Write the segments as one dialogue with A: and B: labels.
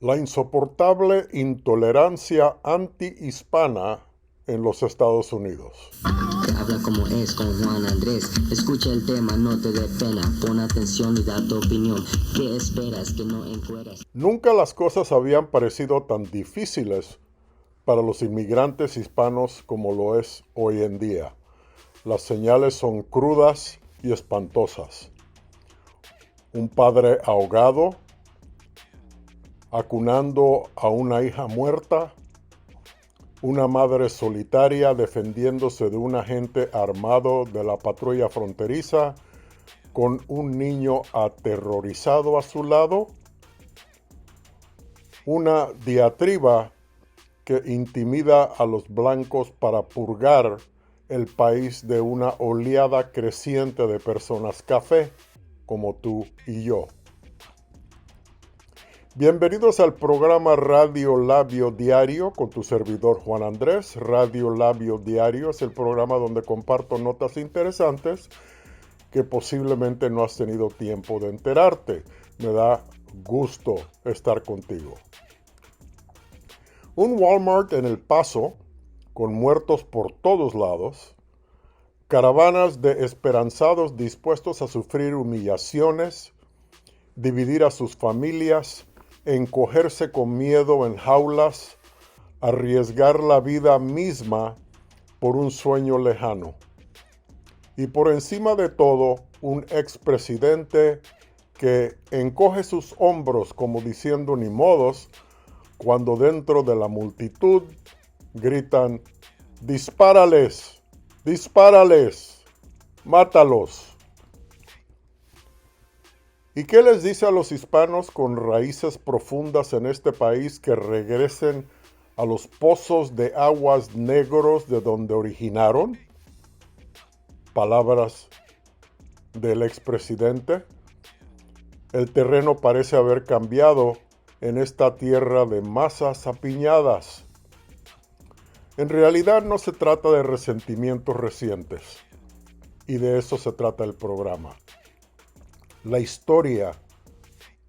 A: La insoportable intolerancia antihispana en los Estados Unidos.
B: Habla como es con Juan Andrés. Escucha el tema, no te dé pena. Pon atención y da tu opinión. ¿Qué esperas que no encueras?
A: Nunca las cosas habían parecido tan difíciles para los inmigrantes hispanos como lo es hoy en día. Las señales son crudas y espantosas. Un padre ahogado, acunando a una hija muerta, una madre solitaria defendiéndose de un agente armado de la patrulla fronteriza con un niño aterrorizado a su lado, una diatriba que intimida a los blancos para purgar el país de una oleada creciente de personas café como tú y yo. Bienvenidos al programa Radio Labio Diario con tu servidor Juan Andrés. Radio Labio Diario es el programa donde comparto notas interesantes que posiblemente no has tenido tiempo de enterarte. Me da gusto estar contigo. Un Walmart en El Paso, con muertos por todos lados, caravanas de esperanzados dispuestos a sufrir humillaciones, dividir a sus familias, encogerse con miedo en jaulas, arriesgar la vida misma por un sueño lejano. Y por encima de todo, un expresidente que encoge sus hombros como diciendo ni modos, cuando dentro de la multitud gritan, dispárales, dispárales, mátalos. ¿Y qué les dice a los hispanos con raíces profundas en este país que regresen a los pozos de aguas negros de donde originaron? Palabras del expresidente. El terreno parece haber cambiado en esta tierra de masas apiñadas. En realidad no se trata de resentimientos recientes, y de eso se trata el programa. La historia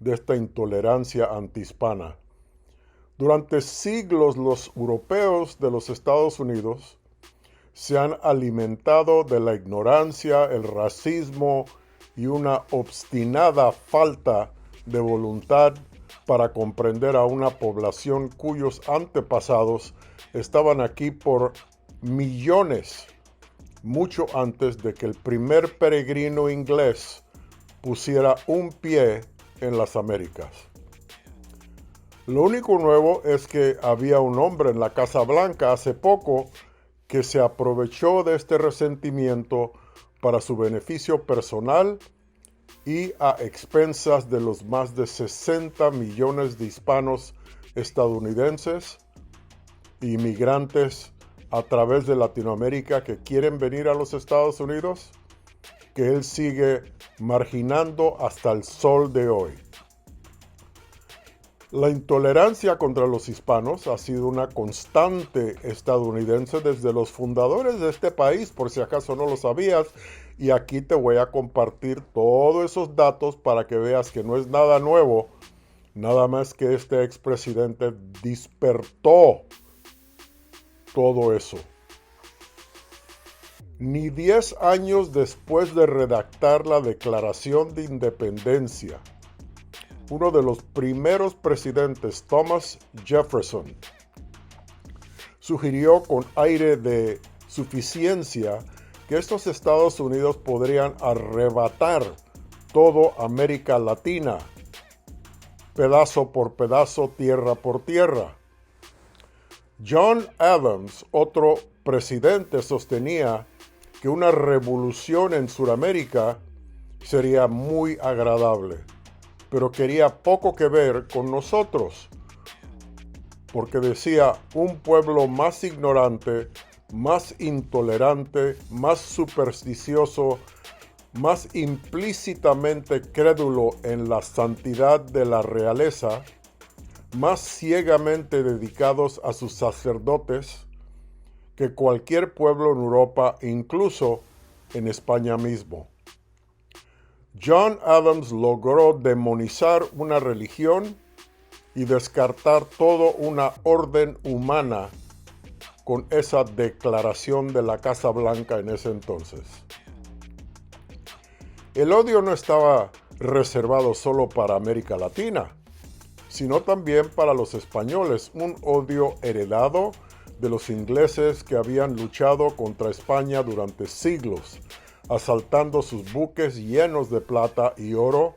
A: de esta intolerancia antihispana. Durante siglos los europeos de los Estados Unidos se han alimentado de la ignorancia, el racismo y una obstinada falta de voluntad para comprender a una población cuyos antepasados estaban aquí por millones, mucho antes de que el primer peregrino inglés pusiera un pie en las Américas. Lo único nuevo es que había un hombre en la Casa Blanca hace poco que se aprovechó de este resentimiento para su beneficio personal y a expensas de los más de 60 millones de hispanos estadounidenses e inmigrantes a través de Latinoamérica que quieren venir a los Estados Unidos, que él sigue marginando hasta el sol de hoy. La intolerancia contra los hispanos ha sido una constante estadounidense desde los fundadores de este país, por si acaso no lo sabías, y aquí te voy a compartir todos esos datos para que veas que no es nada nuevo, nada más que este expresidente despertó todo eso. Ni 10 años después de redactar la Declaración de Independencia, uno de los primeros presidentes, Thomas Jefferson, sugirió con aire de suficiencia que estos Estados Unidos podrían arrebatar toda América Latina, pedazo por pedazo, tierra por tierra. John Adams, otro presidente, sostenía que una revolución en Sudamérica sería muy agradable, pero quería poco que ver con nosotros, porque decía un pueblo más ignorante, más intolerante, más supersticioso, más implícitamente crédulo en la santidad de la realeza, más ciegamente dedicados a sus sacerdotes que cualquier pueblo en Europa, incluso en España mismo. John Adams logró demonizar una religión y descartar toda una orden humana con esa declaración de la Casa Blanca en ese entonces. El odio no estaba reservado solo para América Latina, sino también para los españoles, un odio heredado de los ingleses que habían luchado contra España durante siglos, asaltando sus buques llenos de plata y oro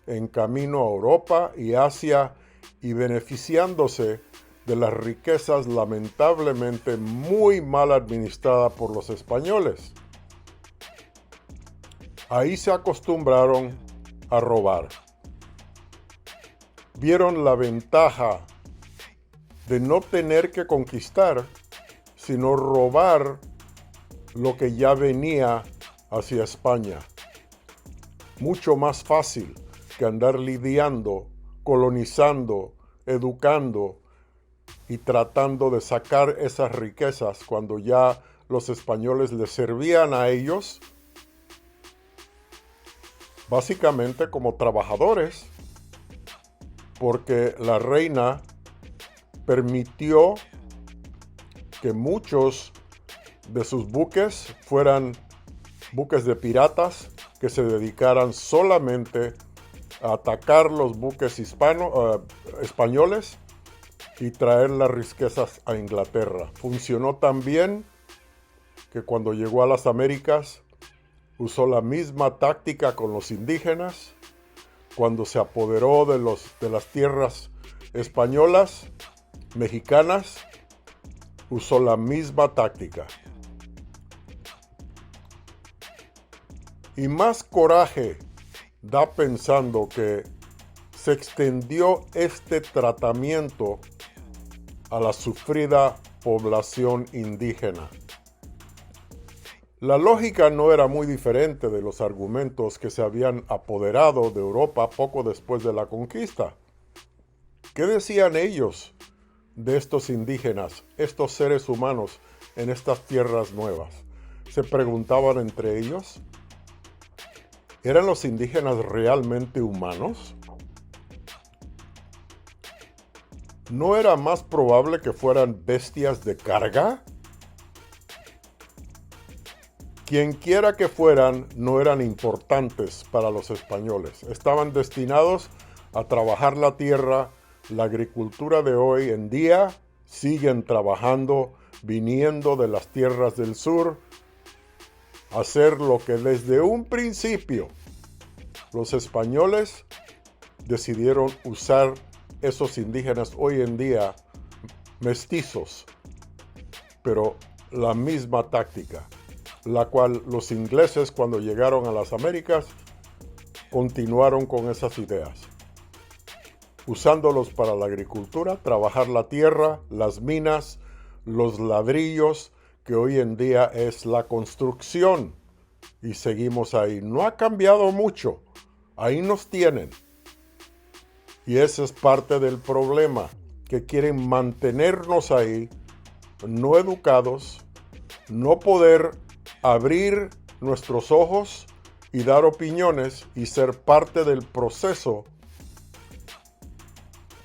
A: en camino a Europa y Asia y beneficiándose de las riquezas lamentablemente muy mal administradas por los españoles. Ahí se acostumbraron a robar. Vieron la ventaja de no tener que conquistar, sino robar lo que ya venía hacia España. Mucho más fácil que andar lidiando, colonizando, educando y tratando de sacar esas riquezas cuando ya los españoles les servían a ellos básicamente como trabajadores, porque la reina permitió que muchos de sus buques fueran buques de piratas que se dedicaran solamente a atacar los buques españoles y traer las riquezas a Inglaterra. Funcionó tan bien que cuando llegó a las Américas usó la misma táctica con los indígenas. Cuando se apoderó de las tierras españolas, mexicanas, usó la misma táctica. Y más coraje da pensando que se extendió este tratamiento a la sufrida población indígena. La lógica no era muy diferente de los argumentos que se habían apoderado de Europa poco después de la conquista. ¿Qué decían ellos de estos indígenas, estos seres humanos en estas tierras nuevas? Se preguntaban entre ellos, ¿eran los indígenas realmente humanos? ¿No era más probable que fueran bestias de carga? Quienquiera que fueran, no eran importantes para los españoles. Estaban destinados a trabajar la tierra. La agricultura de hoy en día siguen trabajando, viniendo de las tierras del sur, a hacer lo que desde un principio los españoles decidieron usar esos indígenas hoy en día mestizos, pero la misma táctica, la cual los ingleses cuando llegaron a las Américas continuaron con esas ideas, usándolos para la agricultura, trabajar la tierra, las minas, los ladrillos, que hoy en día es la construcción, y seguimos ahí. No ha cambiado mucho, ahí nos tienen. Y ese es parte del problema, que quieren mantenernos ahí, no educados, no poder abrir nuestros ojos y dar opiniones y ser parte del proceso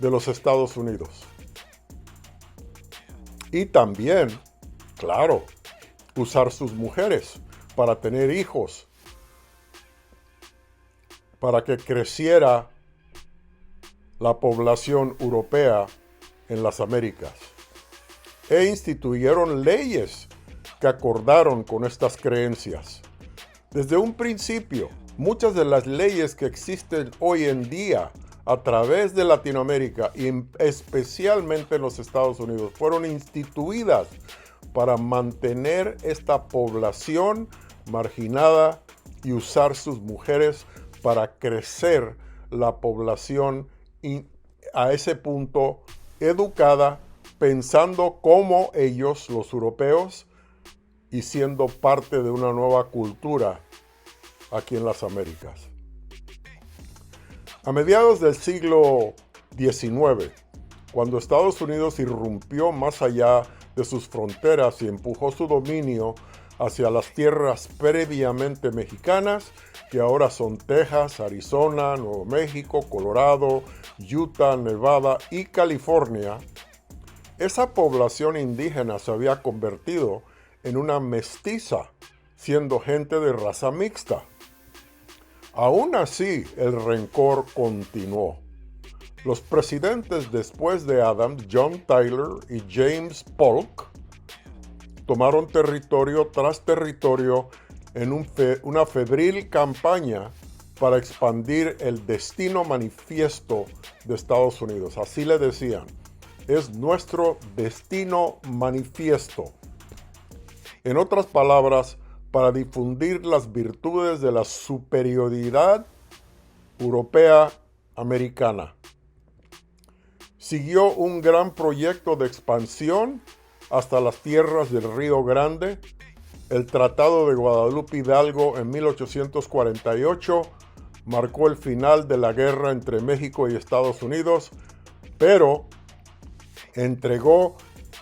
A: de los Estados Unidos. Y también, claro, usar sus mujeres para tener hijos, para que creciera la población europea en las Américas. E instituyeron leyes que acordaron con estas creencias. Desde un principio, muchas de las leyes que existen hoy en día a través de Latinoamérica y especialmente en los Estados Unidos fueron instituidas para mantener esta población marginada y usar sus mujeres para crecer la población a ese punto educada, pensando como ellos, los europeos, y siendo parte de una nueva cultura aquí en las Américas. A mediados del siglo XIX, cuando Estados Unidos irrumpió más allá de sus fronteras y empujó su dominio hacia las tierras previamente mexicanas, que ahora son Texas, Arizona, Nuevo México, Colorado, Utah, Nevada y California, esa población indígena se había convertido en una mestiza, siendo gente de raza mixta. Aún así, el rencor continuó. Los presidentes después de Adams, John Tyler y James Polk, tomaron territorio tras territorio en una febril campaña para expandir el destino manifiesto de Estados Unidos. Así le decían, es nuestro destino manifiesto. En otras palabras, para difundir las virtudes de la superioridad europea americana. Siguió un gran proyecto de expansión hasta las tierras del Río Grande. El Tratado de Guadalupe Hidalgo en 1848 marcó el final de la guerra entre México y Estados Unidos, pero entregó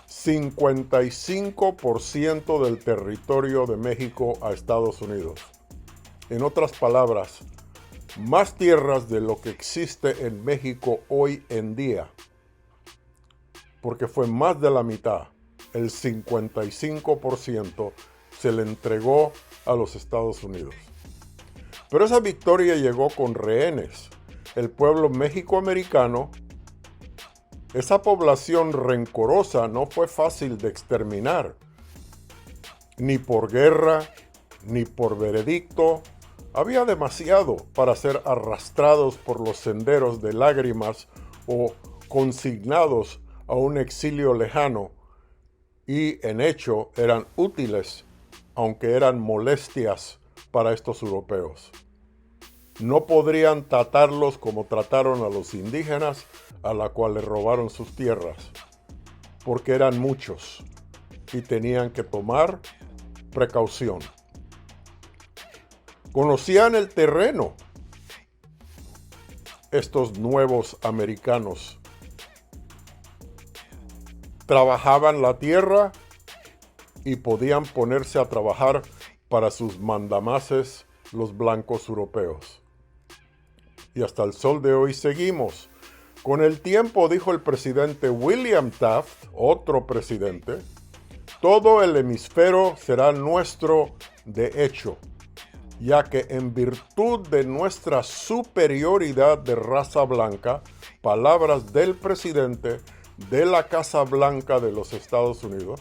A: 55% del territorio de México a Estados Unidos. En otras palabras, más tierras de lo que existe en México hoy en día, porque fue más de la mitad, el 55% se le entregó a los Estados Unidos. Pero esa victoria llegó con rehenes. El pueblo mexicoamericano, esa población rencorosa, no fue fácil de exterminar, ni por guerra, ni por veredicto. Había demasiado para ser arrastrados por los senderos de lágrimas o consignados a un exilio lejano, y en hecho eran útiles, aunque eran molestias para estos europeos. No podrían tratarlos como trataron a los indígenas, a la cual le robaron sus tierras, porque eran muchos y tenían que tomar precaución. Conocían el terreno estos nuevos americanos. Trabajaban la tierra y podían ponerse a trabajar para sus mandamases, los blancos europeos. Y hasta el sol de hoy seguimos. Con el tiempo, dijo el presidente William Taft, otro presidente, todo el hemisferio será nuestro de hecho, ya que en virtud de nuestra superioridad de raza blanca, palabras del presidente de la Casa Blanca de los Estados Unidos,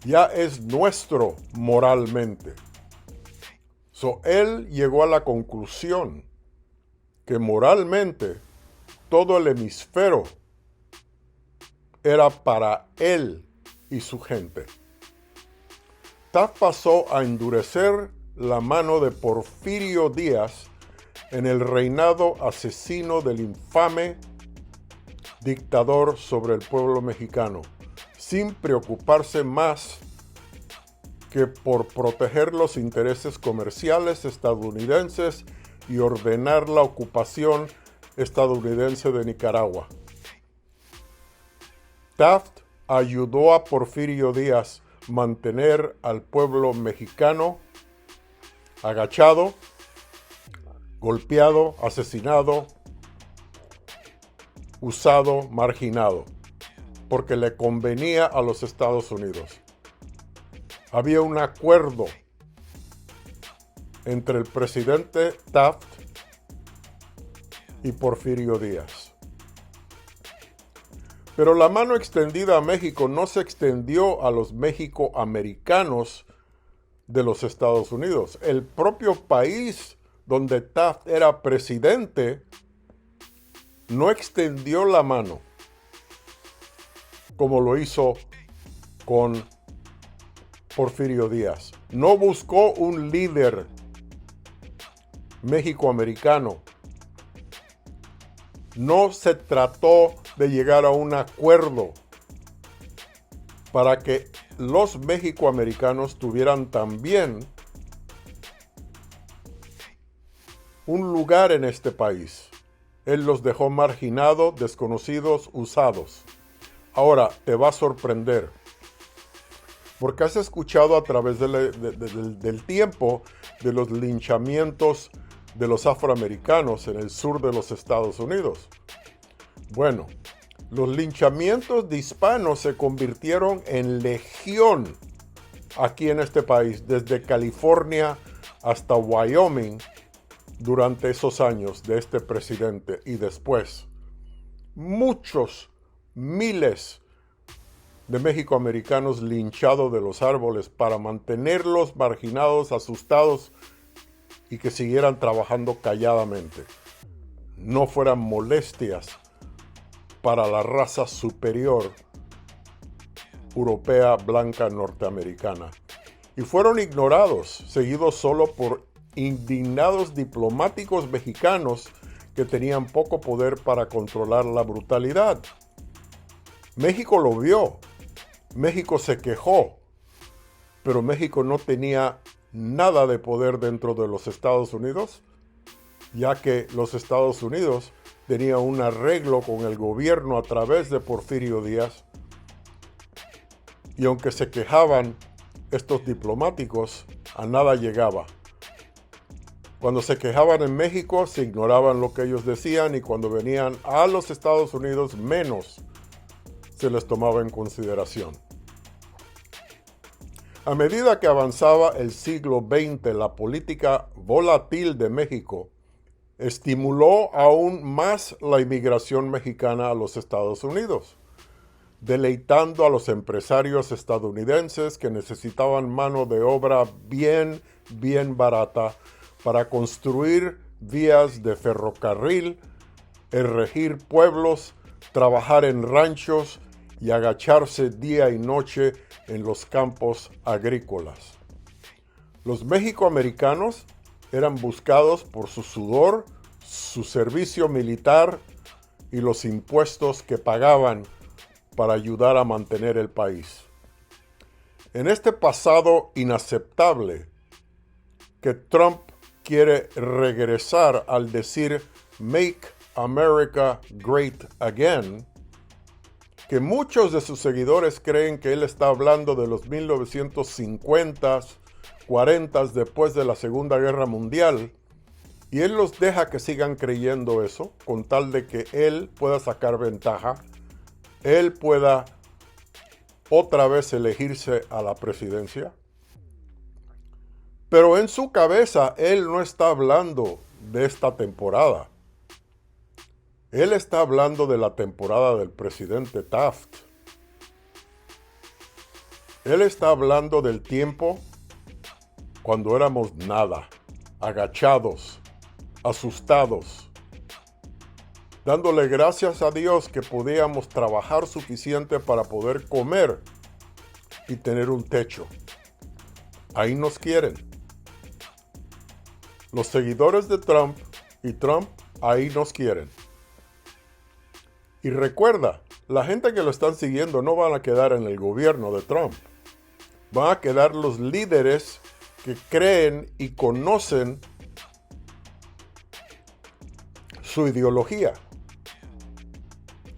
A: ya es nuestro moralmente. Él llegó a la conclusión que moralmente todo el hemisferio era para él y su gente. Taft pasó a endurecer la mano de Porfirio Díaz en el reinado asesino del infame dictador sobre el pueblo mexicano, sin preocuparse más que por proteger los intereses comerciales estadounidenses y ordenar la ocupación estadounidense de Nicaragua. Taft ayudó a Porfirio Díaz a mantener al pueblo mexicano agachado, golpeado, asesinado, usado, marginado, porque le convenía a los Estados Unidos. Había un acuerdo entre el presidente Taft y Porfirio Díaz. Pero la mano extendida a México no se extendió a los mexicoamericanos de los Estados Unidos. El propio país donde Taft era presidente no extendió la mano como lo hizo con Porfirio Díaz. No buscó un líder mexicoamericano. No se trató de llegar a un acuerdo para que los mexicoamericanos tuvieran también un lugar en este país. Él los dejó marginados, desconocidos, usados. Ahora, te va a sorprender. porque has escuchado a través del tiempo de los linchamientos de los afroamericanos en el sur de los Estados Unidos. Bueno, los linchamientos de hispanos se convirtieron en legión aquí en este país, desde California hasta Wyoming, durante esos años de este presidente y después. Muchos, miles de mexicoamericanos linchados de los árboles para mantenerlos marginados, asustados y que siguieran trabajando calladamente. No fueran molestias para la raza superior europea, blanca, norteamericana. Y fueron ignorados, seguidos solo por indignados diplomáticos mexicanos que tenían poco poder para controlar la brutalidad. México lo vio, México se quejó, pero México no tenía nada de poder dentro de los Estados Unidos, ya que los Estados Unidos tenían un arreglo con el gobierno a través de Porfirio Díaz, y aunque se quejaban estos diplomáticos, a nada llegaba. Cuando se quejaban en México, se ignoraban lo que ellos decían, y cuando venían a los Estados Unidos, menos se les tomaba en consideración. A medida que avanzaba el siglo XX, la política volátil de México estimuló aún más la inmigración mexicana a los Estados Unidos, deleitando a los empresarios estadounidenses que necesitaban mano de obra bien barata para construir vías de ferrocarril, erregir pueblos, trabajar en ranchos y agacharse día y noche en los campos agrícolas. Los mexicoamericanos eran buscados por su sudor, su servicio militar y los impuestos que pagaban para ayudar a mantener el país. En este pasado inaceptable que Trump quiere regresar al decir Make America Great Again, que muchos de sus seguidores creen que él está hablando de los 1950s, 40s, después de la Segunda Guerra Mundial, y él los deja que sigan creyendo eso, con tal de que él pueda sacar ventaja, él pueda otra vez elegirse a la presidencia. Pero en su cabeza, él no está hablando de esta temporada. Él está hablando de la temporada del presidente Taft. Él está hablando del tiempo cuando éramos nada, agachados, asustados, dándole gracias a Dios que podíamos trabajar suficiente para poder comer y tener un techo. Ahí nos quieren. Los seguidores de Trump y Trump ahí nos quieren. Y recuerda, la gente que lo están siguiendo no van a quedar en el gobierno de Trump. Van a quedar los líderes que creen y conocen su ideología.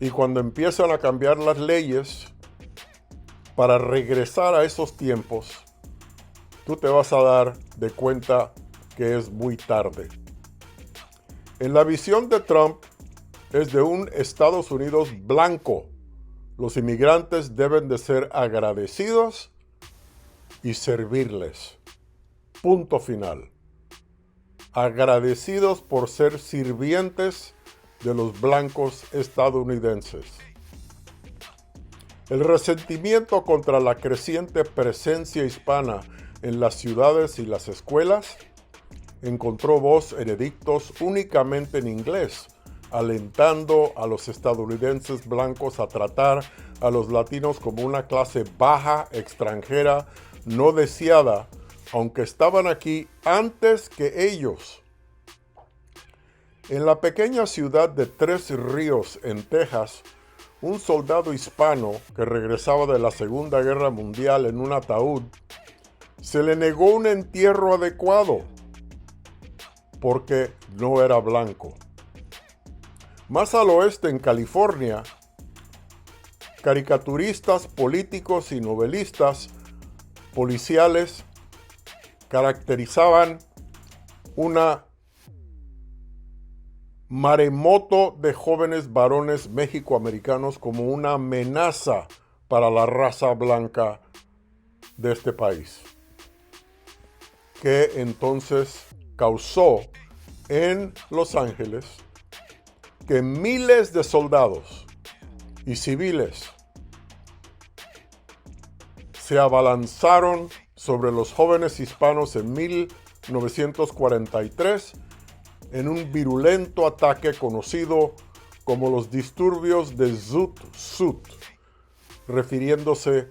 A: Y cuando empiezan a cambiar las leyes para regresar a esos tiempos, tú te vas a dar de cuenta que es muy tarde. En la visión de Trump es de un Estados Unidos blanco. Los inmigrantes deben de ser agradecidos y servirles. Punto final. Agradecidos por ser sirvientes de los blancos estadounidenses. El resentimiento contra la creciente presencia hispana en las ciudades y las escuelas encontró voz en edictos únicamente en inglés, alentando a los estadounidenses blancos a tratar a los latinos como una clase baja, extranjera, no deseada, aunque estaban aquí antes que ellos. En la pequeña ciudad de Tres Ríos, en Texas, un soldado hispano que regresaba de la Segunda Guerra Mundial en un ataúd, se le negó un entierro adecuado porque no era blanco. Más al oeste, en California, caricaturistas, políticos y novelistas policiales caracterizaban una maremoto de jóvenes varones mexicoamericanos como una amenaza para la raza blanca de este país, que entonces causó en Los Ángeles que miles de soldados y civiles se abalanzaron sobre los jóvenes hispanos en 1943 en un virulento ataque conocido como los disturbios de Zoot Suit, refiriéndose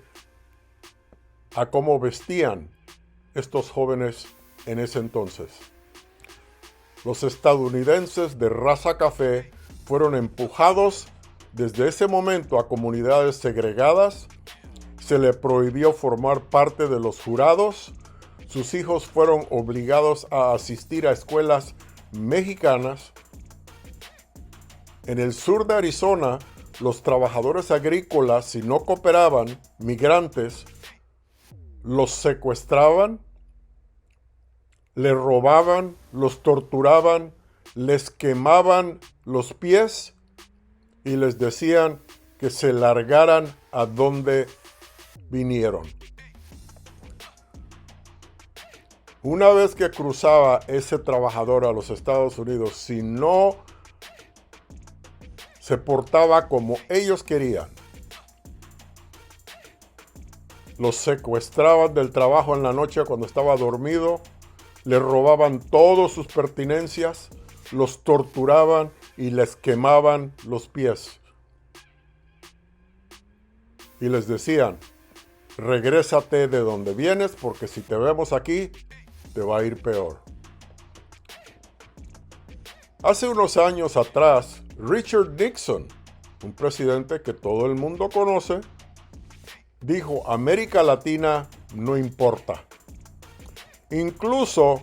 A: a cómo vestían estos jóvenes en ese entonces. Los estadounidenses de raza café fueron empujados desde ese momento a comunidades segregadas, se le prohibió formar parte de los jurados, sus hijos fueron obligados a asistir a escuelas mexicanas. En el sur de Arizona, los trabajadores agrícolas, si no cooperaban, migrantes, los secuestraban, les robaban, los torturaban, les quemaban los pies y les decían que se largaran a donde vinieron. Una vez que cruzaba ese trabajador a los Estados Unidos, si no se portaba como ellos querían, los secuestraban del trabajo en la noche cuando estaba dormido, le robaban todas sus pertenencias, los torturaban y les quemaban los pies. Y les decían, regrésate de donde vienes porque si te vemos aquí, te va a ir peor. Hace unos años atrás, Richard Nixon, un presidente que todo el mundo conoce, dijo, América Latina no importa. Incluso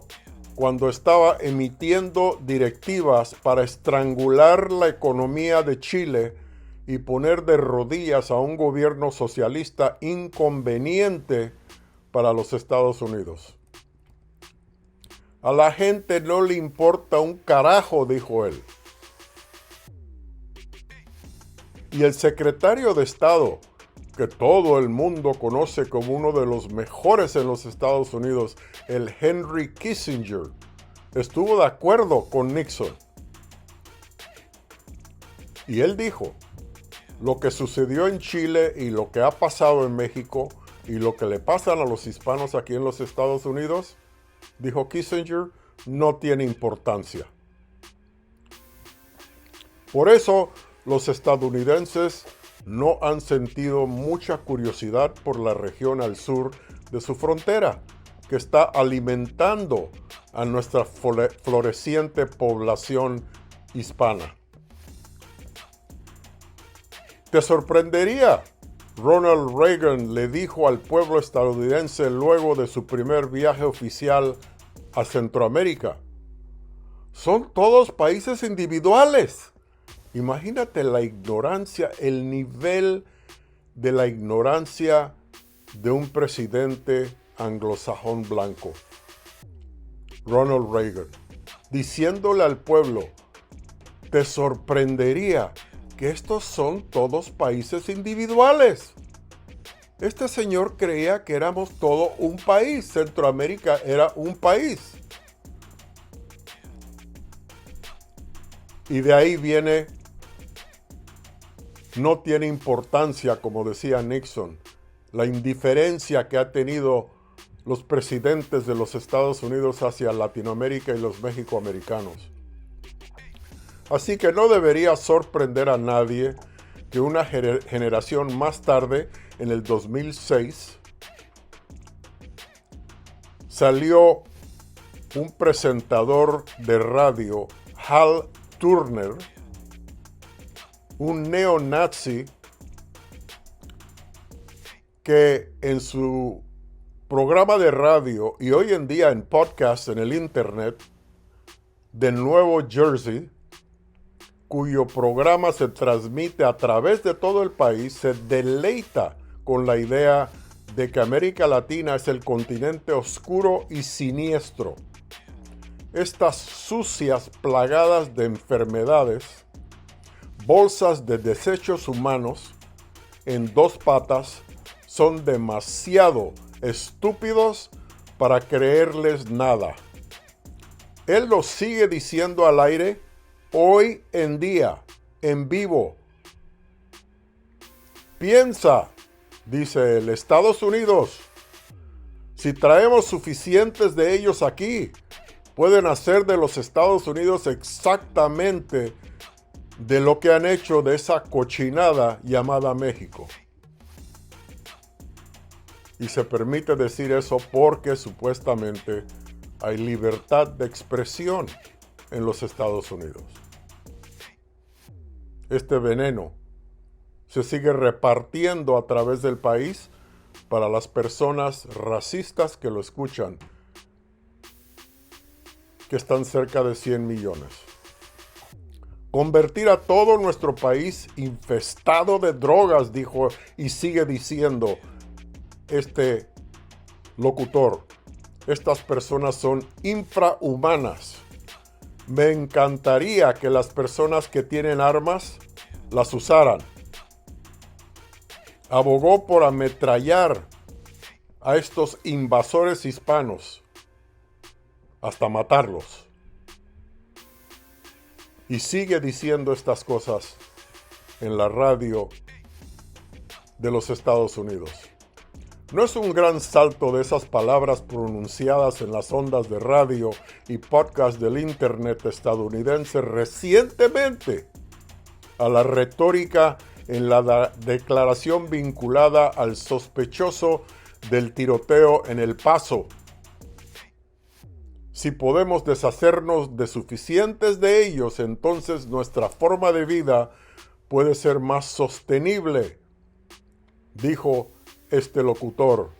A: cuando estaba emitiendo directivas para estrangular la economía de Chile y poner de rodillas a un gobierno socialista inconveniente para los Estados Unidos. A la gente no le importa un carajo, dijo él. Y el secretario de Estado, que todo el mundo conoce como uno de los mejores en los Estados Unidos, el Henry Kissinger, estuvo de acuerdo con Nixon. Y él dijo, lo que sucedió en Chile y lo que ha pasado en México y lo que le pasan a los hispanos aquí en los Estados Unidos, dijo Kissinger, no tiene importancia. Por eso, los estadounidenses no han sentido mucha curiosidad por la región al sur de su frontera, que está alimentando a nuestra floreciente población hispana. ¿Te sorprendería? Ronald Reagan le dijo al pueblo estadounidense luego de su primer viaje oficial a Centroamérica. Son todos países individuales. Imagínate la ignorancia, el nivel de la ignorancia de un presidente anglosajón blanco. Ronald Reagan, diciéndole al pueblo, te sorprendería que estos son todos países individuales. Este señor creía que éramos todo un país. Centroamérica era un país. Y de ahí viene, no tiene importancia, como decía Nixon, la indiferencia que ha tenido los presidentes de los Estados Unidos hacia Latinoamérica y los mexicoamericanos. Así que no debería sorprender a nadie que una generación más tarde, en el 2006, salió un presentador de radio, Hal Turner, un neonazi que en su programa de radio y hoy en día en podcast en el internet de Nuevo Jersey, cuyo programa se transmite a través de todo el país, se deleita con la idea de que América Latina es el continente oscuro y siniestro. Estas sucias plagadas de enfermedades, bolsas de desechos humanos en dos patas, son demasiado estúpidos para creerles nada. Él lo sigue diciendo al aire hoy en día, en vivo. Piensa, dice él, Estados Unidos, si traemos suficientes de ellos aquí, pueden hacer de los Estados Unidos exactamente de lo que han hecho de esa cochinada llamada México. Y se permite decir eso porque supuestamente hay libertad de expresión en los Estados Unidos. Este veneno se sigue repartiendo a través del país para las personas racistas que lo escuchan, que están cerca de 100 millones. Convertir a todo nuestro país infestado de drogas, dijo y sigue diciendo este locutor. Estas personas son infrahumanas. Me encantaría que las personas que tienen armas las usaran. Abogó por ametrallar a estos invasores hispanos hasta matarlos. Y sigue diciendo estas cosas en la radio de los Estados Unidos. No es un gran salto de esas palabras pronunciadas en las ondas de radio y podcast del Internet estadounidense recientemente a la retórica en la declaración vinculada al sospechoso del tiroteo en El Paso. Si podemos deshacernos de suficientes de ellos, entonces nuestra forma de vida puede ser más sostenible, dijo este locutor.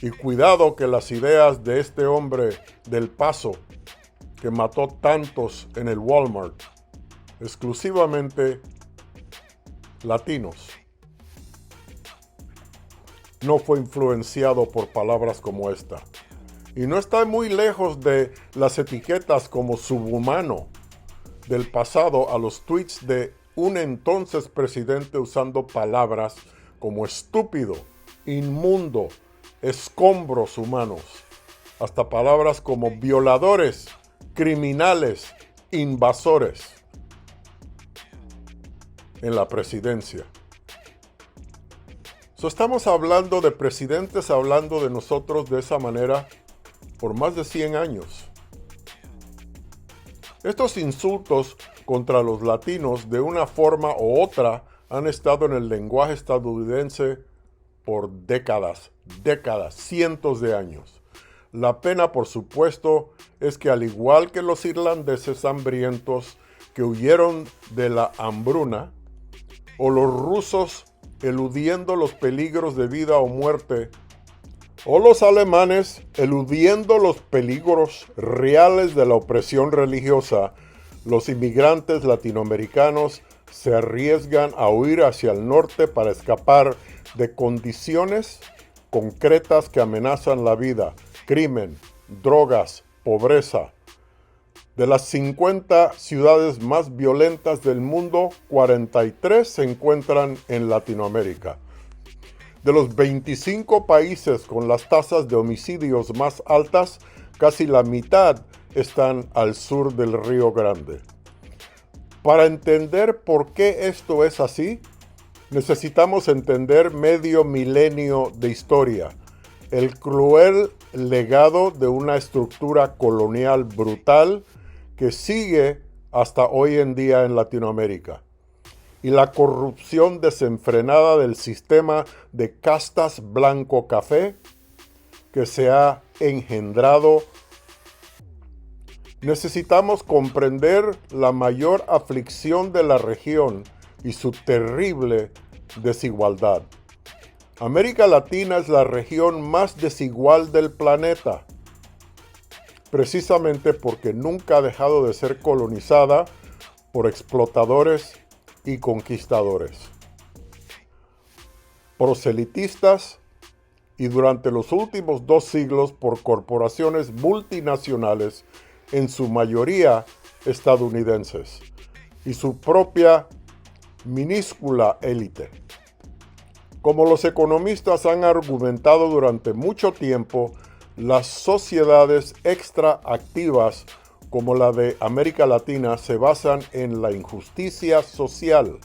A: Y cuidado que las ideas de este hombre del Paso, que mató tantos en el Walmart, exclusivamente latinos, no fue influenciado por palabras como esta. Y no está muy lejos de las etiquetas como subhumano del pasado a los tweets de un entonces presidente usando palabras como estúpido, inmundo, escombros humanos, hasta palabras como violadores, criminales, invasores en la presidencia. Estamos hablando de presidentes hablando de nosotros de esa manera por más de 100 años. Estos insultos contra los latinos de una forma u otra han estado en el lenguaje estadounidense por décadas, cientos de años. La pena, por supuesto, es que al igual que los irlandeses hambrientos que huyeron de la hambruna, o los rusos eludiendo los peligros de vida o muerte, o los alemanes eludiendo los peligros reales de la opresión religiosa, los inmigrantes latinoamericanos se arriesgan a huir hacia el norte para escapar de condiciones concretas que amenazan la vida, crimen, drogas, pobreza. De las 50 ciudades más violentas del mundo, 43 se encuentran en Latinoamérica. De los 25 países con las tasas de homicidios más altas, casi la mitad están al sur del Río Grande. Para entender por qué esto es así, necesitamos entender medio milenio de historia, el cruel legado de una estructura colonial brutal que sigue hasta hoy en día en Latinoamérica, y la corrupción desenfrenada del sistema de castas blanco-café que se ha engendrado. Necesitamos comprender la mayor aflicción de la región y su terrible desigualdad. América Latina es la región más desigual del planeta, precisamente porque nunca ha dejado de ser colonizada por explotadores y conquistadores. proselitistas y durante los últimos 2 siglos por corporaciones multinacionales, en su mayoría estadounidenses, y su propia minúscula élite. Como los economistas han argumentado durante mucho tiempo, las sociedades extraactivas como la de América Latina se basan en la injusticia social.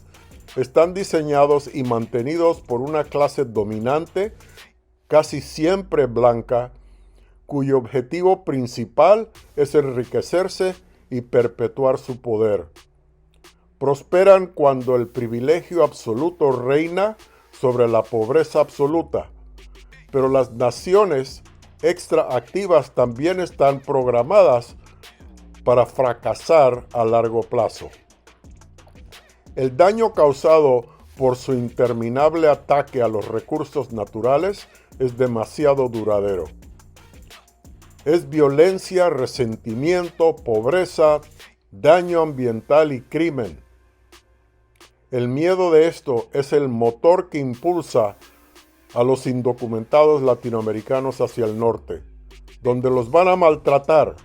A: Están diseñados y mantenidos por una clase dominante, casi siempre blanca, cuyo objetivo principal es enriquecerse y perpetuar su poder. Prosperan cuando el privilegio absoluto reina sobre la pobreza absoluta, pero las naciones extraactivas también están programadas para fracasar a largo plazo. El daño causado por su interminable ataque a los recursos naturales es demasiado duradero. Es violencia, resentimiento, pobreza, daño ambiental y crimen. El miedo de esto es el motor que impulsa a los indocumentados latinoamericanos hacia el norte, donde los van a maltratar,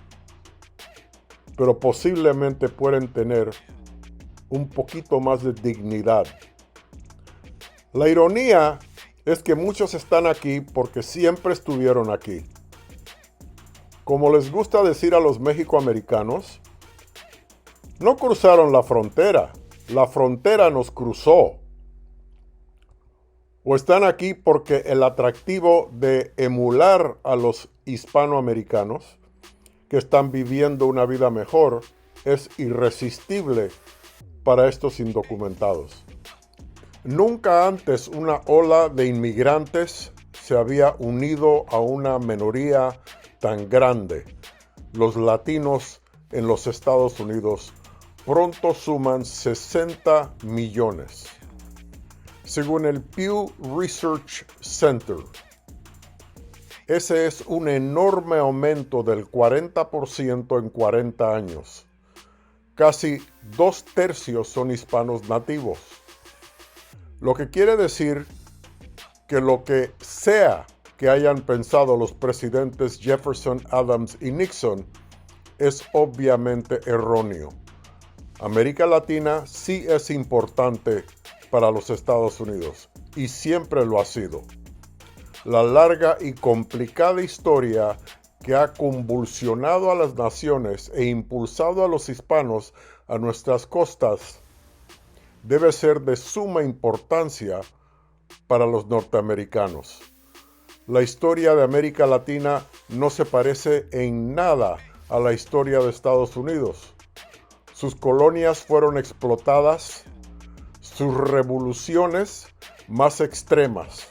A: pero posiblemente pueden tener un poquito más de dignidad. La ironía es que muchos están aquí porque siempre estuvieron aquí. Como les gusta decir a los mexicoamericanos, no cruzaron la frontera nos cruzó. O están aquí porque el atractivo de emular a los hispanoamericanos que están viviendo una vida mejor es irresistible para estos indocumentados. Nunca antes una ola de inmigrantes se había unido a una minoría tan grande. Los latinos en los Estados Unidos pronto suman 60 millones. Según el Pew Research Center, ese es un enorme aumento del 40% en 40 años. Casi 2/3 son hispanos nativos. Lo que quiere decir que lo que sea que hayan pensado los presidentes Jefferson, Adams y Nixon es obviamente erróneo. América Latina sí es importante para los Estados Unidos y siempre lo ha sido. La larga y complicada historia que ha convulsionado a las naciones e impulsado a los hispanos a nuestras costas debe ser de suma importancia para los norteamericanos. La historia de América Latina no se parece en nada a la historia de Estados Unidos. Sus colonias fueron explotadas, sus revoluciones más extremas.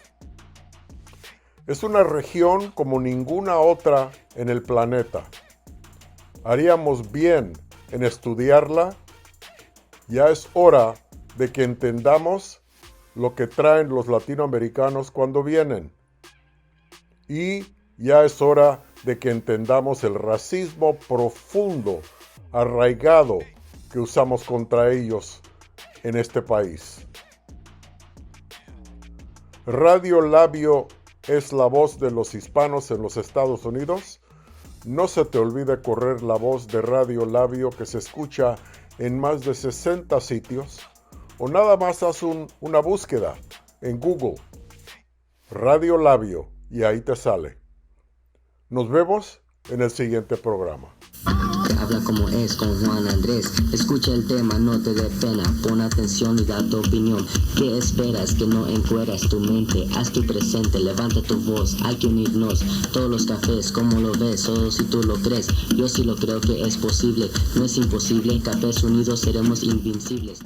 A: Es una región como ninguna otra en el planeta. Haríamos bien en estudiarla. Ya es hora de que entendamos lo que traen los latinoamericanos cuando vienen. Y ya es hora de que entendamos el racismo profundo, arraigado, que usamos contra ellos en este país. Radio Labio es la voz de los hispanos en los Estados Unidos. No se te olvide correr la voz de Radio Labio, que se escucha en más de 60 sitios, o nada más haz una búsqueda en Google, Radio Labio, y ahí te sale. Nos vemos en el siguiente programa.
B: Habla como es con Juan Andrés. Escucha el tema, no te dé pena. Pon atención y da tu opinión. ¿Qué esperas? Que no encueras tu mente. Haz tu presente, levanta tu voz. Hay que unirnos. Todos los cafés, ¿cómo lo ves? Solo si tú lo crees. Yo sí lo creo que es posible. No es imposible. Cafés unidos seremos invencibles.